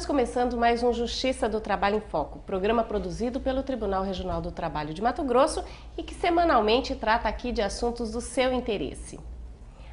começando mais um Justiça do Trabalho em Foco, programa produzido pelo Tribunal Regional do Trabalho de Mato Grosso e que semanalmente trata aqui de assuntos do seu interesse.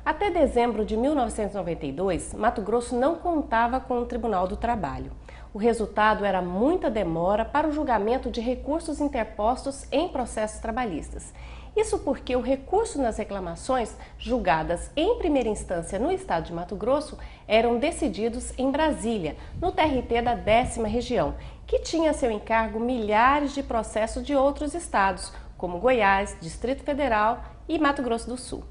Até dezembro de 1992, Mato Grosso não contava com o Tribunal do Trabalho. O resultado era muita demora para o julgamento de recursos interpostos em processos trabalhistas. Isso porque o recurso nas reclamações julgadas em primeira instância no estado de Mato Grosso eram decididos em Brasília, no TRT da 10ª Região, que tinha a seu encargo milhares de processos de outros estados, como Goiás, Distrito Federal e Mato Grosso do Sul.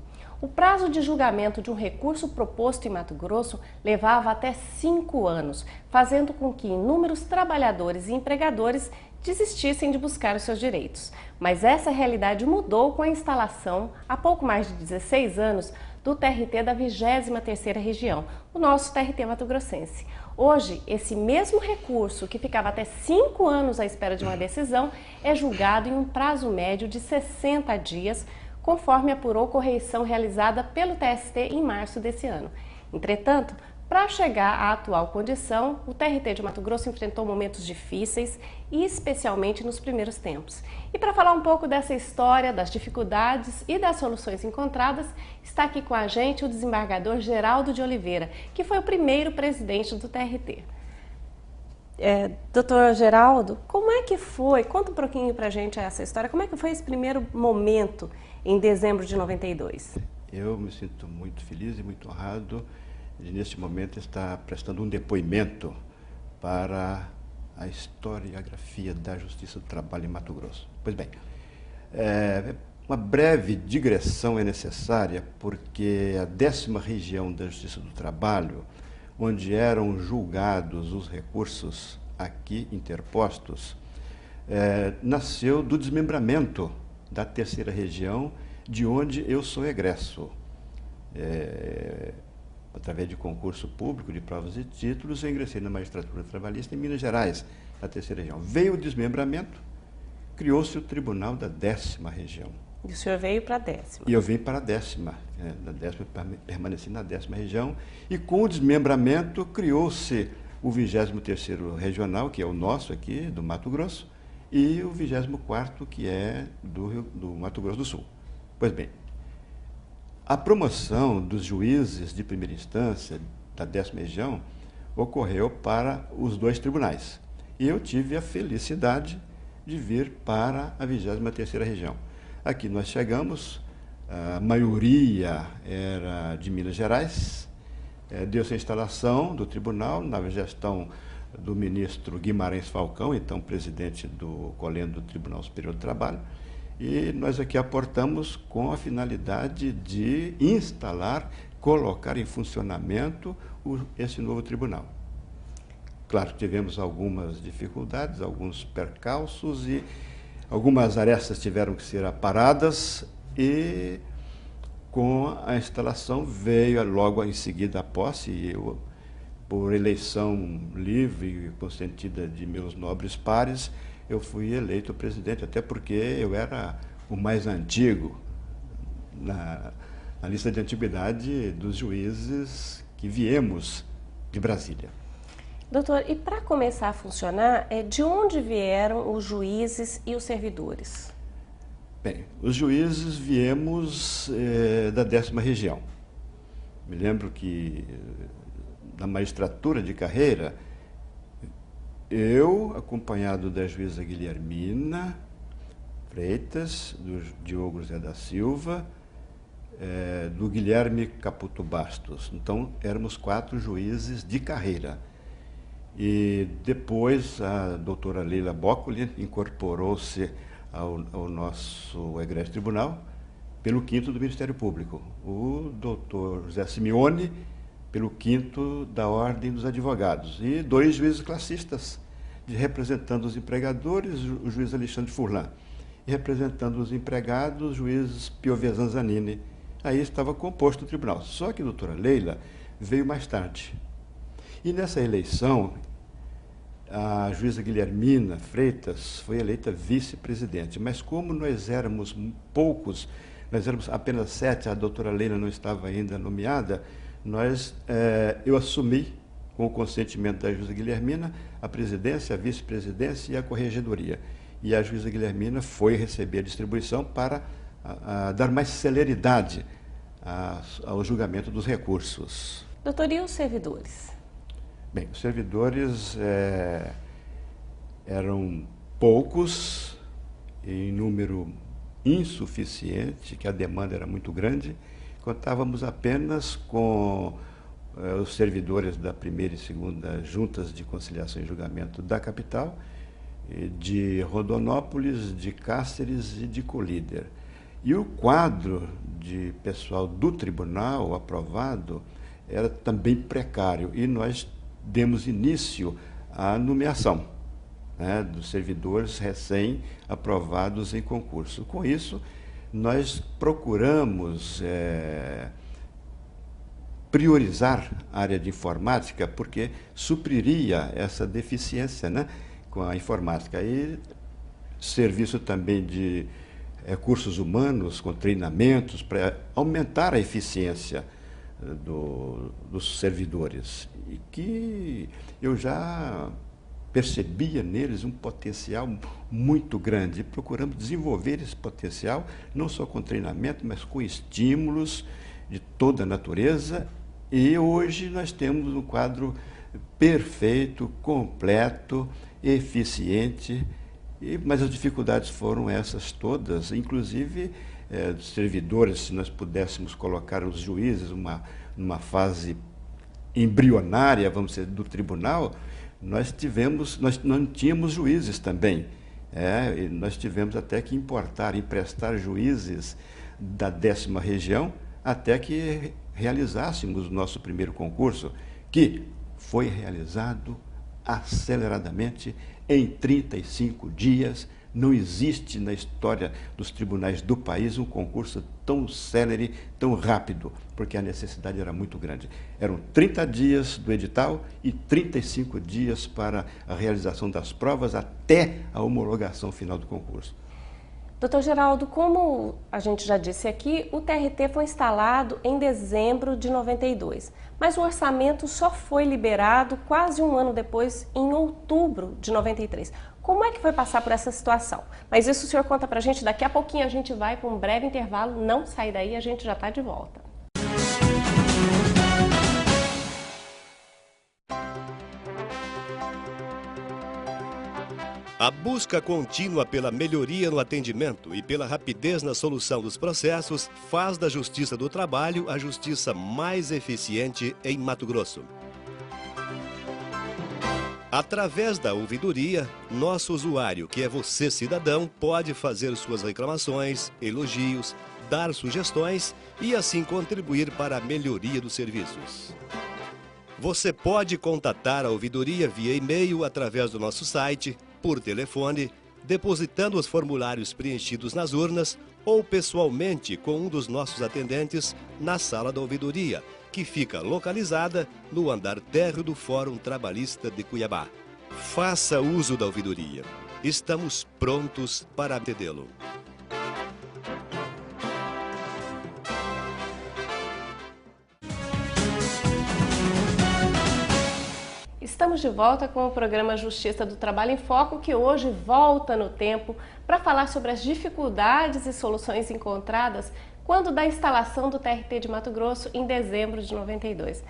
O prazo de julgamento de um recurso proposto em Mato Grosso levava até 5 anos, fazendo com que inúmeros trabalhadores e empregadores desistissem de buscar os seus direitos. Mas essa realidade mudou com a instalação, há pouco mais de 16 anos, do TRT da 23ª Região, o nosso TRT mato-grossense. Hoje, esse mesmo recurso, que ficava até 5 anos à espera de uma decisão, é julgado em um prazo médio de 60 dias, conforme apurou correição realizada pelo TST em março desse ano. Entretanto, para chegar à atual condição, o TRT de Mato Grosso enfrentou momentos difíceis, e especialmente nos primeiros tempos. E para falar um pouco dessa história, das dificuldades e das soluções encontradas, está aqui com a gente o desembargador Geraldo de Oliveira, que foi o primeiro presidente do TRT. Doutor Geraldo, como é que foi? Conta um pouquinho para a gente essa história. Como é que foi esse primeiro momento em dezembro de 92? Eu me sinto muito feliz e muito honrado de, neste momento, estar prestando um depoimento para a historiografia da Justiça do Trabalho em Mato Grosso. Pois bem, uma breve digressão é necessária, porque a 10ª Região da Justiça do Trabalho, onde eram julgados os recursos aqui interpostos, nasceu do desmembramento da 3ª Região, de onde eu sou egresso. Através de concurso público de provas e títulos, eu ingressei na magistratura trabalhista em Minas Gerais, na 3ª Região. Veio o desmembramento, criou-se o Tribunal da 10ª Região. E o senhor veio para a 10ª? E eu vim para a 10ª, permaneci na 10ª Região, e com o desmembramento criou-se o 23º Regional, que é o nosso aqui, do Mato Grosso, e o 24º, que é do Mato Grosso do Sul. Pois bem, a promoção dos juízes de primeira instância da 10ª Região ocorreu para os 2 tribunais. E eu tive a felicidade de vir para a 23ª Região. Aqui nós chegamos, a maioria era de Minas Gerais, deu-se a instalação do tribunal na gestão do ministro Guimarães Falcão, então presidente do Colégio do Tribunal Superior do Trabalho, e nós aqui aportamos com a finalidade de instalar, colocar em funcionamento esse novo tribunal. Claro que tivemos algumas dificuldades, alguns percalços e algumas arestas tiveram que ser aparadas, e com a instalação veio logo em seguida a posse, e eu, por eleição livre e consentida de meus nobres pares, eu fui eleito presidente, até porque eu era o mais antigo na lista de antiguidade dos juízes que viemos de Brasília. Doutor, e para começar a funcionar, de onde vieram os juízes e os servidores? Bem, os juízes viemos da 10ª Região. Me lembro que na magistratura de carreira, eu, acompanhado da juíza Guilhermina Freitas, do Diogo José da Silva, do Guilherme Caputo Bastos. Então, éramos 4 juízes de carreira. E depois a doutora Leila Boccoli incorporou-se ao nosso egresso tribunal pelo 5º do Ministério Público. O doutor José Simeone pelo 5º da Ordem dos Advogados. E 2 juízes classistas, representando os empregadores, o juiz Alexandre Furlan. E representando os empregados, o juiz Piovesan Zanini. Aí estava composto o tribunal. Só que a doutora Leila veio mais tarde. E nessa eleição, a juíza Guilhermina Freitas foi eleita vice-presidente. Mas como nós éramos poucos, nós éramos apenas 7, a doutora Leila não estava ainda nomeada, eu assumi com o consentimento da juíza Guilhermina, a presidência, a vice-presidência e a corregedoria. E a juíza Guilhermina foi receber a distribuição para dar mais celeridade ao julgamento dos recursos. Doutor, e os servidores? Bem, os servidores eram poucos, em número insuficiente, que a demanda era muito grande. Contávamos apenas com os servidores da primeira e segunda juntas de conciliação e julgamento da capital, de Rondonópolis, de Cáceres e de Colíder. E o quadro de pessoal do tribunal aprovado era também precário, e nós demos início à nomeação, né, dos servidores recém-aprovados em concurso. Com isso, nós procuramos priorizar a área de informática, porque supriria essa deficiência, né, com a informática. E serviço também de recursos humanos, com treinamentos, para aumentar a eficiência dos servidores. E que eu já percebia neles um potencial muito grande. E procuramos desenvolver esse potencial, não só com treinamento, mas com estímulos de toda a natureza. E hoje nós temos um quadro perfeito, completo, eficiente, mas as dificuldades foram essas todas, inclusive dos servidores. Se nós pudéssemos colocar os juízes numa fase embrionária, vamos dizer, do tribunal, nós não tínhamos juízes também. E nós tivemos até que emprestar juízes da 10ª região, até que realizássemos o nosso primeiro concurso, que foi realizado aceleradamente em 35 dias. Não existe na história dos tribunais do país um concurso tão célere, tão rápido, porque a necessidade era muito grande. Eram 30 dias do edital e 35 dias para a realização das provas até a homologação final do concurso. Doutor Geraldo, como a gente já disse aqui, o TRT foi instalado em dezembro de 92, mas o orçamento só foi liberado quase um ano depois, em outubro de 93. Como é que foi passar por essa situação? Mas isso o senhor conta pra gente, daqui a pouquinho a gente vai para um breve intervalo, não sai daí, a gente já está de volta. A busca contínua pela melhoria no atendimento e pela rapidez na solução dos processos faz da Justiça do Trabalho a justiça mais eficiente em Mato Grosso. Através da ouvidoria, nosso usuário, que é você cidadão, pode fazer suas reclamações, elogios, dar sugestões e assim contribuir para a melhoria dos serviços. Você pode contatar a ouvidoria via e-mail através do nosso site, por telefone, depositando os formulários preenchidos nas urnas ou pessoalmente com um dos nossos atendentes na sala da ouvidoria, que fica localizada no andar térreo do Fórum Trabalhista de Cuiabá. Faça uso da ouvidoria. Estamos prontos para atendê-lo. Estamos de volta com o programa Justiça do Trabalho em Foco, que hoje volta no tempo para falar sobre as dificuldades e soluções encontradas quando da instalação do TRT de Mato Grosso em dezembro de 92.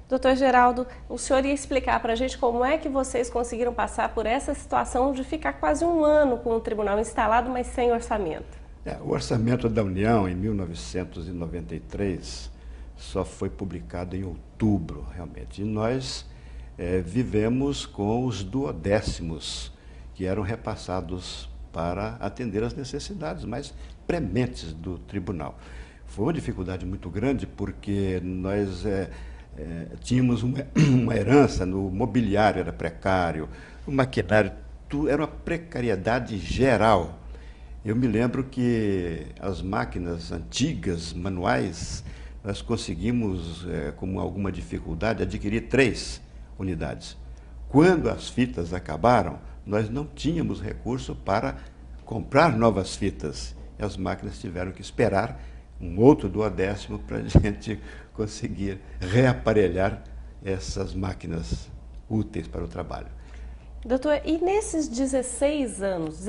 Doutor Geraldo, o senhor ia explicar para a gente como é que vocês conseguiram passar por essa situação de ficar quase um ano com o tribunal instalado, mas sem orçamento. O orçamento da União, em 1993, só foi publicado em outubro, realmente. E nós vivemos com os duodécimos que eram repassados para atender às necessidades mais prementes do tribunal. Foi uma dificuldade muito grande porque nós tínhamos uma herança, no mobiliário era precário, o maquinário, tudo, era uma precariedade geral. Eu me lembro que as máquinas antigas, manuais, nós conseguimos, com alguma dificuldade, adquirir 3 unidades. Quando as fitas acabaram, nós não tínhamos recurso para comprar novas fitas. E as máquinas tiveram que esperar um outro duodécimo para a gente conseguir reaparelhar essas máquinas úteis para o trabalho. Doutor, e nesses 16 anos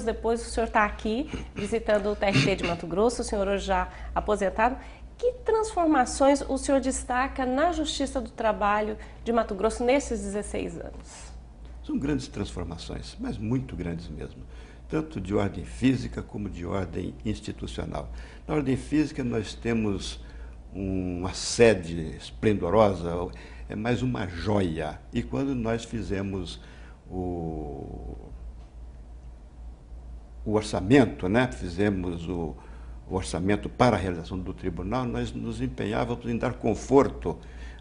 depois, o senhor está aqui visitando o TRT de Mato Grosso, o senhor hoje já aposentado, que transformações o senhor destaca na Justiça do Trabalho de Mato Grosso nesses 16 anos? São grandes transformações, mas muito grandes mesmo, tanto de ordem física como de ordem institucional. Na ordem física nós temos uma sede esplendorosa, é mais uma joia. E quando nós fizemos o orçamento, né? Fizemos o orçamento para a realização do tribunal, nós nos empenhávamos em dar conforto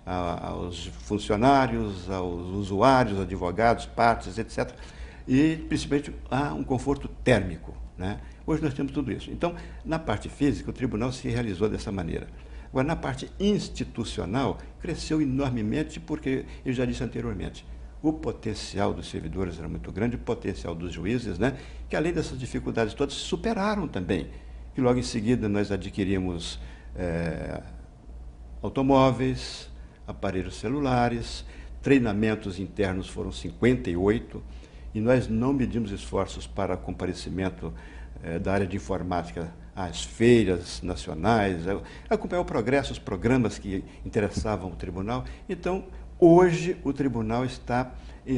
aos funcionários, aos usuários, advogados, partes, etc. E, principalmente, há um conforto térmico, né? Hoje nós temos tudo isso. Então, na parte física, o tribunal se realizou dessa maneira. Agora, na parte institucional, cresceu enormemente, porque, eu já disse anteriormente, o potencial dos servidores era muito grande, o potencial dos juízes, né, que além dessas dificuldades todas, superaram também. E logo em seguida nós adquirimos automóveis, aparelhos celulares, treinamentos internos foram 58, e nós não medimos esforços para comparecimento da área de informática às feiras nacionais, acompanhar o progresso, os programas que interessavam o tribunal. Então, hoje o tribunal está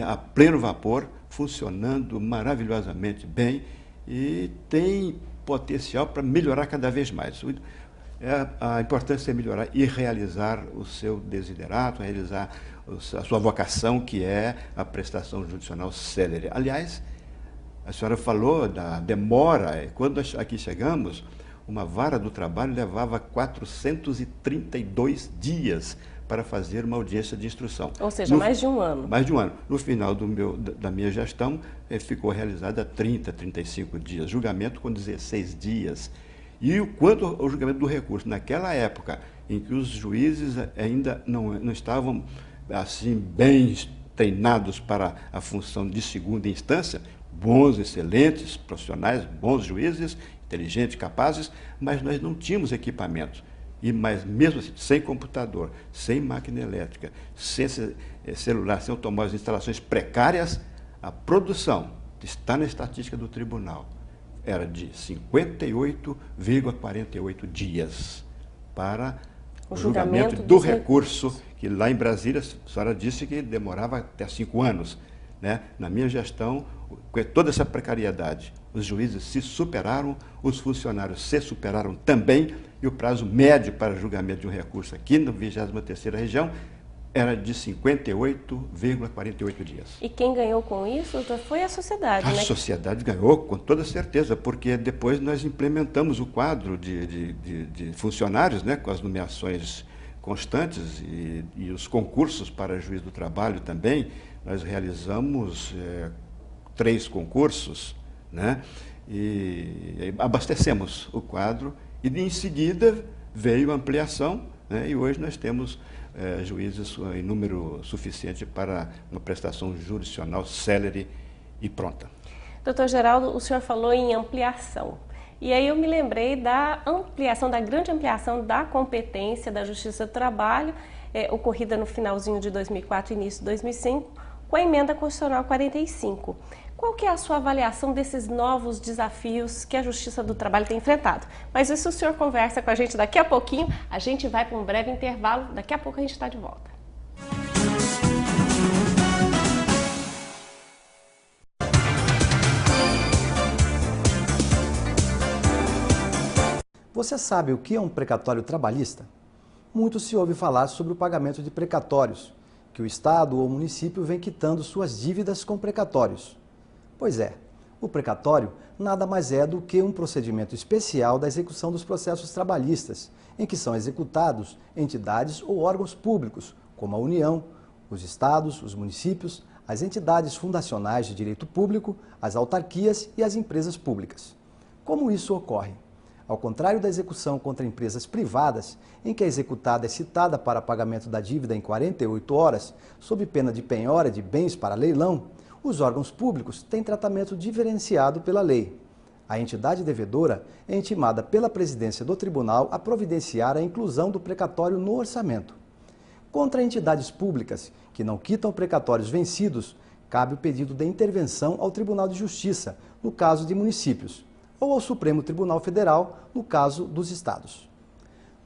a pleno vapor, funcionando maravilhosamente bem e tem potencial para melhorar cada vez mais. A importância é melhorar e realizar o seu desiderato, realizar a sua vocação, que é a prestação judicional célere. Aliás, a senhora falou da demora. Quando nós aqui chegamos, uma vara do trabalho levava 432 dias para fazer uma audiência de instrução. Ou seja, mais de um ano. Mais de um ano. No final da minha gestão, ficou realizada 30, 35 dias. Julgamento com 16 dias. E quanto ao julgamento do recurso, naquela época em que os juízes ainda não estavam assim bem treinados para a função de segunda instância, bons, excelentes profissionais, bons juízes, inteligentes, capazes, mas nós não tínhamos equipamentos. Mas mesmo assim, sem computador, sem máquina elétrica, sem celular, sem automóveis, instalações precárias, a produção, que está na estatística do tribunal, era de 58,48 dias para o julgamento do recurso, que lá em Brasília, a senhora disse que demorava até 5 anos. Né? Na minha gestão, com toda essa precariedade, os juízes se superaram, os funcionários se superaram também, e o prazo médio para julgamento de um recurso aqui na 23ª região era de 58,48 dias. E quem ganhou com isso foi a sociedade, né? A sociedade ganhou, com toda certeza, porque depois nós implementamos o quadro de funcionários, né, com as nomeações constantes e os concursos para juiz do trabalho também. Nós realizamos 3 concursos, né, e abastecemos o quadro, e em seguida veio a ampliação, né, e hoje nós temos juízes em número suficiente para uma prestação jurisdicional célere e pronta. Doutor Geraldo, o senhor falou em ampliação. E aí eu me lembrei da ampliação, da grande ampliação da competência da Justiça do Trabalho, ocorrida no finalzinho de 2004 e início de 2005, com a Emenda Constitucional 45. Qual que é a sua avaliação desses novos desafios que a Justiça do Trabalho tem enfrentado? Mas isso o senhor conversa com a gente daqui a pouquinho. A gente vai para um breve intervalo. Daqui a pouco a gente está de volta. Você sabe o que é um precatório trabalhista? Muito se ouve falar sobre o pagamento de precatórios, que o Estado ou o município vem quitando suas dívidas com precatórios. Pois é, o precatório nada mais é do que um procedimento especial da execução dos processos trabalhistas, em que são executados entidades ou órgãos públicos, como a União, os estados, os municípios, as entidades fundacionais de direito público, as autarquias e as empresas públicas. Como isso ocorre? Ao contrário da execução contra empresas privadas, em que a executada é citada para pagamento da dívida em 48 horas, sob pena de penhora de bens para leilão, os órgãos públicos têm tratamento diferenciado pela lei. A entidade devedora é intimada pela presidência do tribunal a providenciar a inclusão do precatório no orçamento. Contra entidades públicas que não quitam precatórios vencidos, cabe o pedido de intervenção ao Tribunal de Justiça, no caso de municípios, ou ao Supremo Tribunal Federal, no caso dos estados.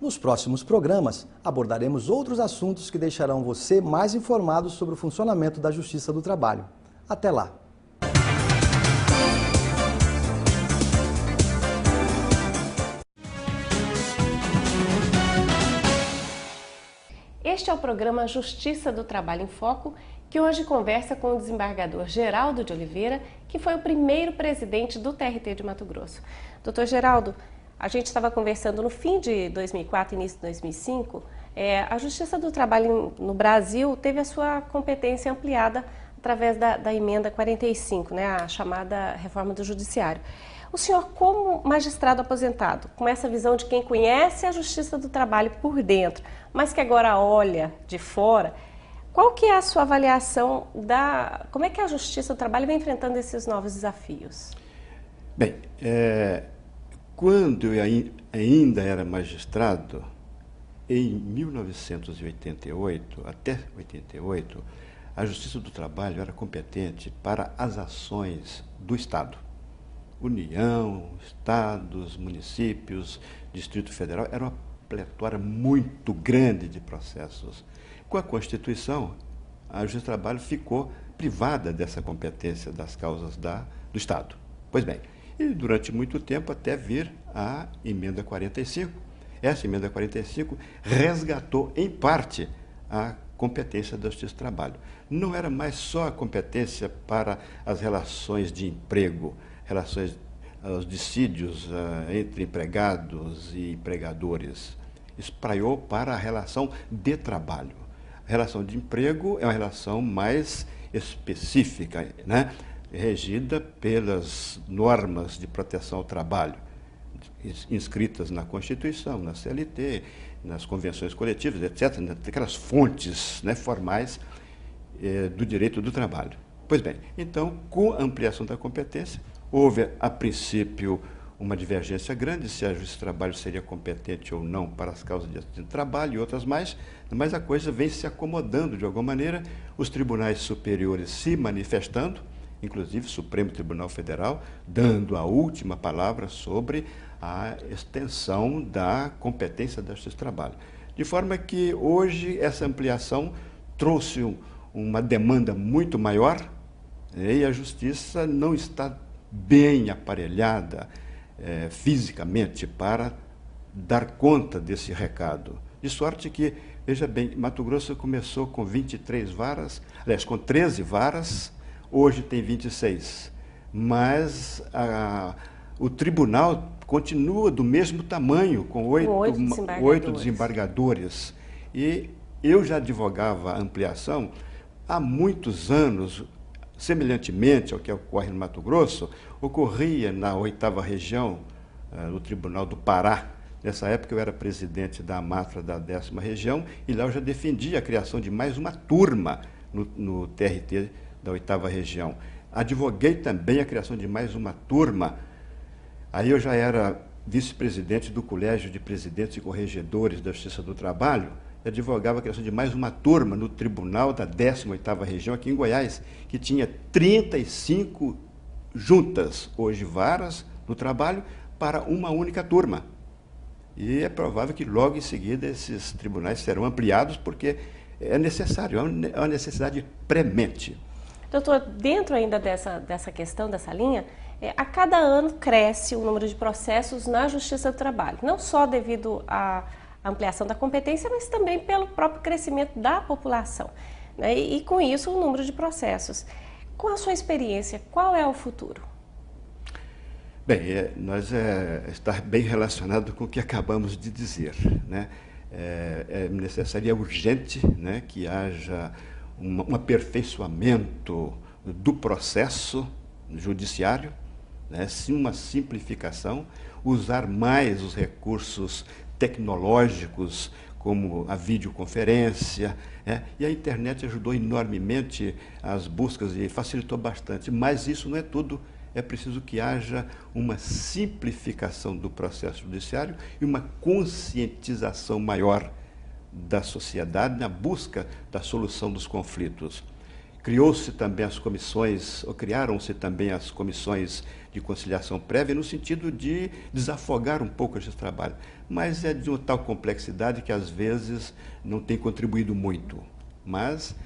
Nos próximos programas, abordaremos outros assuntos que deixarão você mais informado sobre o funcionamento da Justiça do Trabalho. Até lá! Este é o programa Justiça do Trabalho em Foco, que hoje conversa com o desembargador Geraldo de Oliveira, que foi o primeiro presidente do TRT de Mato Grosso. Doutor Geraldo, a gente estava conversando no fim de 2004, início de 2005, a Justiça do Trabalho no Brasil teve a sua competência ampliada através da emenda 45, né, a chamada reforma do Judiciário. O senhor, como magistrado aposentado, com essa visão de quem conhece a Justiça do Trabalho por dentro, mas que agora olha de fora, qual que é a sua avaliação como é que a Justiça do Trabalho vem enfrentando esses novos desafios? Bem, quando eu ainda era magistrado, em 1988, até 88, a Justiça do Trabalho era competente para as ações do Estado. União, estados, municípios, Distrito Federal, era uma pletora muito grande de processos. Com a Constituição, a Justiça do Trabalho ficou privada dessa competência das causas do Estado. Pois bem, e durante muito tempo até vir a emenda 45. Essa emenda 45 resgatou, em parte, a competência da Justiça do Trabalho. Não era mais só a competência para as relações de emprego, os dissídios entre empregados e empregadores. Espraiou para a relação de trabalho. A relação de emprego é uma relação mais específica, né? Regida pelas normas de proteção ao trabalho, inscritas na Constituição, na CLT, nas convenções coletivas, etc., aquelas fontes, né, formais do direito do trabalho. Pois bem, então, com a ampliação da competência, houve, a princípio, uma divergência grande se a Justiça do Trabalho seria competente ou não para as causas de trabalho e outras mais, mas a coisa vem se acomodando de alguma maneira, os tribunais superiores se manifestando, inclusive o Supremo Tribunal Federal, dando a última palavra sobre a extensão da competência da Justiça do Trabalho. De forma que hoje essa ampliação trouxe uma demanda muito maior, e a Justiça não está bem aparelhada fisicamente para dar conta desse recado. De sorte que, veja bem, Mato Grosso começou com 23 varas, aliás, com 13 varas, hoje tem 26. Mas o tribunal continua do mesmo tamanho, com oito desembargadores. E eu já advogava a ampliação há muitos anos. Semelhantemente ao que ocorre no Mato Grosso, ocorria na 8ª região, no Tribunal do Pará. Nessa época eu era presidente da AMATRA da 10ª região e lá eu já defendia a criação de mais uma turma no TRT da 8ª região. Advoguei também a criação de mais uma turma. Aí eu já era vice-presidente do Colégio de Presidentes e Corregedores da Justiça do Trabalho, advogava a criação de mais uma turma no Tribunal da 18ª Região, aqui em Goiás, que tinha 35 juntas, hoje varas, no trabalho, para uma única turma. E é provável que logo em seguida esses tribunais serão ampliados, porque é necessário, é uma necessidade premente. Doutor, dentro ainda dessa questão, dessa linha, a cada ano cresce o número de processos na Justiça do Trabalho, não só devido à ampliação da competência, mas também pelo próprio crescimento da população, né? E com isso o número de processos. Com a sua experiência, qual é o futuro? Bem, está bem relacionado com o que acabamos de dizer, né? É necessário e é urgente, né, que haja um aperfeiçoamento do processo judiciário, né, sim, uma simplificação, usar mais os recursos tecnológicos, como a videoconferência, e a internet ajudou enormemente as buscas e facilitou bastante, mas isso não é tudo. É preciso que haja uma simplificação do processo judiciário e uma conscientização maior da sociedade na busca da solução dos conflitos. Criou-se também as comissões, ou criaram-se também as comissões de conciliação prévia no sentido de desafogar um pouco esse trabalho, mas é de uma tal complexidade que às vezes não tem contribuído muito. Mas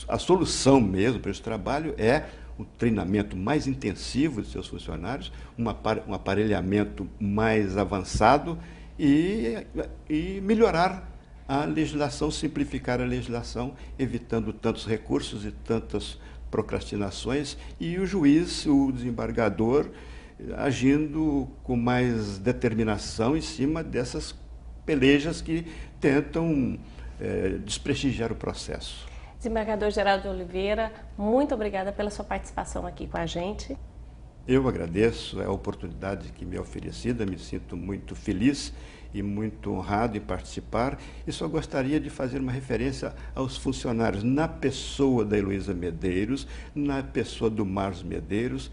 a solução mesmo para esse trabalho é um treinamento mais intensivo de seus funcionários, um aparelhamento mais avançado e melhorar a legislação, simplificar a legislação, evitando tantos recursos e tantas procrastinações, e o juiz, o desembargador, agindo com mais determinação em cima dessas pelejas que tentam desprestigiar o processo. Desembargador Geraldo de Oliveira, muito obrigada pela sua participação aqui com a gente. Eu agradeço a oportunidade que me é oferecida, me sinto muito feliz e muito honrado em participar, e só gostaria de fazer uma referência aos funcionários, na pessoa da Heloísa Medeiros, na pessoa do Marlos Medeiros,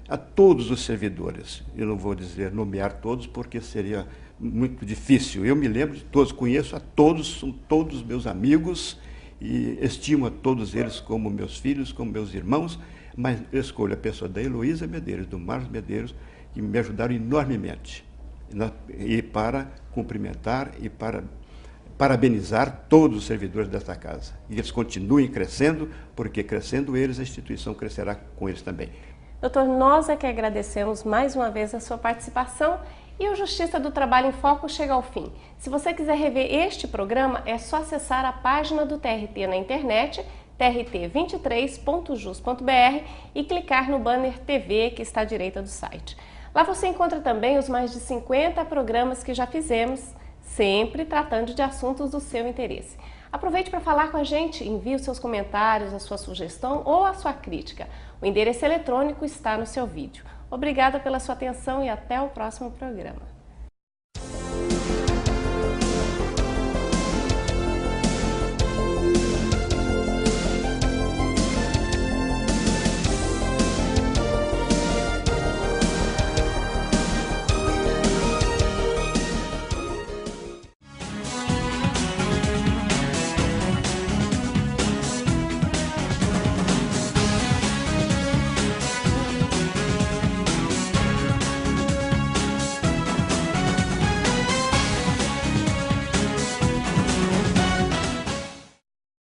a todos os servidores. Eu não vou nomear todos, porque seria muito difícil. Eu me lembro de todos, conheço a todos, são todos meus amigos, e estimo a todos eles como meus filhos, como meus irmãos, mas eu escolho a pessoa da Heloísa Medeiros, do Marlos Medeiros, que me ajudaram enormemente. E para cumprimentar e para parabenizar todos os servidores desta casa. E eles continuem crescendo, porque crescendo eles, a instituição crescerá com eles também. Doutor, nós é que agradecemos mais uma vez a sua participação, e o Justiça do Trabalho em Foco chega ao fim. Se você quiser rever este programa, é só acessar a página do TRT na internet, trt23.jus.br, e clicar no banner TV que está à direita do site. Lá você encontra também os mais de 50 programas que já fizemos, sempre tratando de assuntos do seu interesse. Aproveite para falar com a gente, envie os seus comentários, a sua sugestão ou a sua crítica. O endereço eletrônico está no seu vídeo. Obrigada pela sua atenção e até o próximo programa.